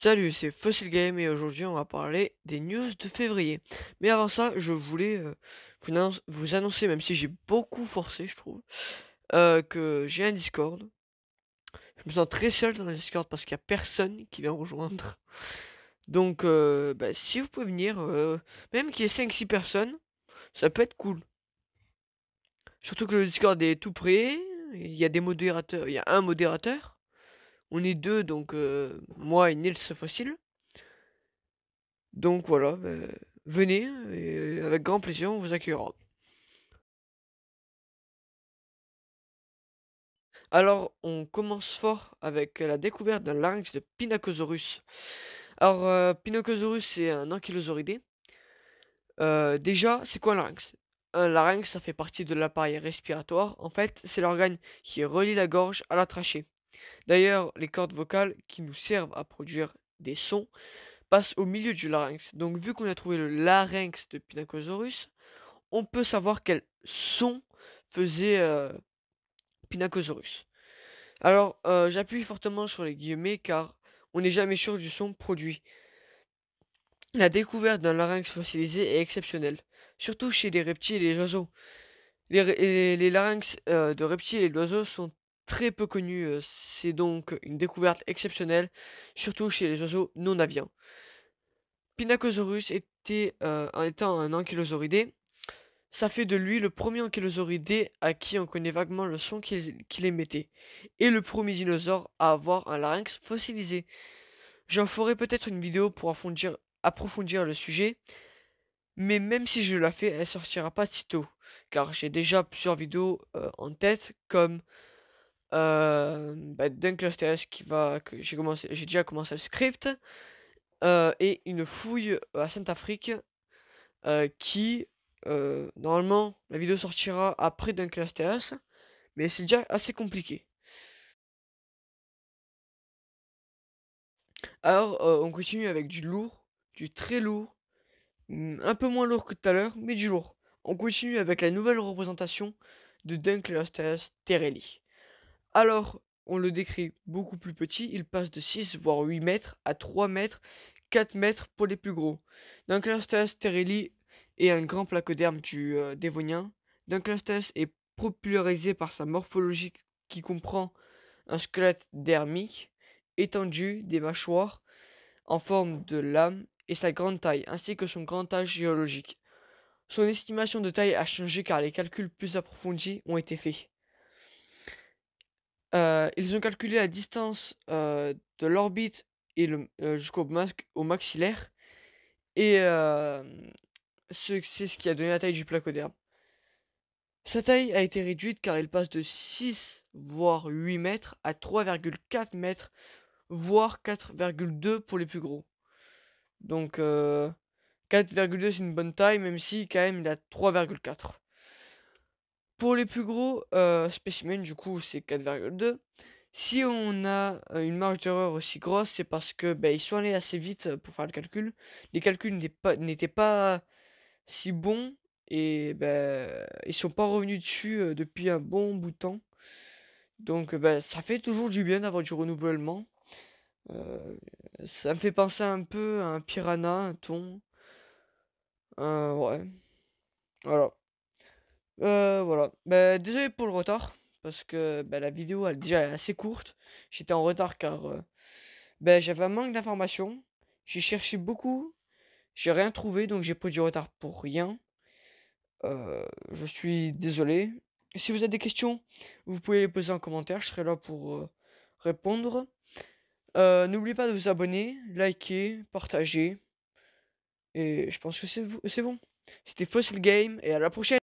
Salut, c'est Fossil Game et aujourd'hui on va parler des news de février. Mais avant ça, je voulais vous annoncer, même si j'ai beaucoup forcé, je trouve, que j'ai un Discord. Je me sens très seul dans le Discord parce qu'il n'y a personne qui vient me rejoindre. Donc, bah, si vous pouvez venir, même qu'il y ait 5-6 personnes, ça peut être cool. Surtout que le Discord est tout prêt, il y a des modérateurs, il y a un modérateur. On est deux, donc moi et Nils Fossil. Donc voilà, venez et avec grand plaisir, on vous accueillera. Alors, on commence fort avec la découverte d'un larynx de Pinacosaurus. Alors, Pinacosaurus, c'est un ankylosauridé. Déjà, c'est quoi un larynx? Un larynx, ça fait partie de l'appareil respiratoire. En fait, c'est l'organe qui relie la gorge à la trachée. D'ailleurs, les cordes vocales qui nous servent à produire des sons passent au milieu du larynx. Donc, vu qu'on a trouvé le larynx de Pinacosaurus, on peut savoir quel son faisait Pinacosaurus. Alors, j'appuie fortement sur les guillemets car on n'est jamais sûr du son produit. La découverte d'un larynx fossilisé est exceptionnelle, surtout chez les reptiles et les oiseaux. Les larynx de reptiles et d'oiseaux sont très peu connus, c'est donc une découverte exceptionnelle, surtout chez les oiseaux non aviens. Pinacosaurus était, en étant un ankylosauridé, ça fait de lui le premier ankylosauridé à qui on connaît vaguement le son qu'il émettait, et le premier dinosaure à avoir un larynx fossilisé. J'en ferai peut-être une vidéo pour approfondir le sujet, mais même si je la fais, elle sortira pas de sitôt, car j'ai déjà plusieurs vidéos en tête, comme Dunkleosteus que j'ai déjà commencé le script, et une fouille à Saint-Afrique qui, normalement, la vidéo sortira après Dunkleosteus, mais c'est déjà assez compliqué. Alors, on continue avec du lourd, du très lourd, un peu moins lourd que tout à l'heure, mais du lourd. On continue avec la nouvelle représentation de Dunkleosteus terrelli. Alors, on le décrit beaucoup plus petit, il passe de 6 voire 8 mètres à 3 mètres, 4 mètres pour les plus gros. Dunkleosteus terrelli est un grand placoderme du Dévonien. Dunkleosteus est popularisé par sa morphologie qui comprend un squelette dermique, étendu, des mâchoires en forme de lame et sa grande taille, ainsi que son grand âge géologique. Son estimation de taille a changé car les calculs plus approfondis ont été faits. Ils ont calculé la distance, de l'orbite et jusqu'au au maxillaire et c'est ce qui a donné la taille du placoderme. Sa taille a été réduite car il passe de 6 voire 8 mètres à 3,4 mètres, voire 4,2 pour les plus gros. Donc 4,2 c'est une bonne taille, même si quand même il a 3,4. Pour les plus gros spécimens, du coup, c'est 4,2. Si on a une marge d'erreur aussi grosse, c'est parce que ils sont allés assez vite pour faire le calcul. Les calculs n'étaient pas si bons et ils sont pas revenus dessus depuis un bon bout de temps. Donc ça fait toujours du bien d'avoir du renouvellement. Euh, Ça me fait penser un peu à un piranha, un thon. Ouais, voilà. Voilà. Désolé pour le retard, parce que la vidéo elle déjà est assez courte. J'étais en retard car j'avais un manque d'informations. J'ai cherché beaucoup, j'ai rien trouvé, donc j'ai pris du retard pour rien. Je suis désolé. Si vous avez des questions, vous pouvez les poser en commentaire, je serai là pour répondre. N'oubliez pas de vous abonner, liker, partager. Et je pense que c'est bon. C'était Fossil Game et à la prochaine.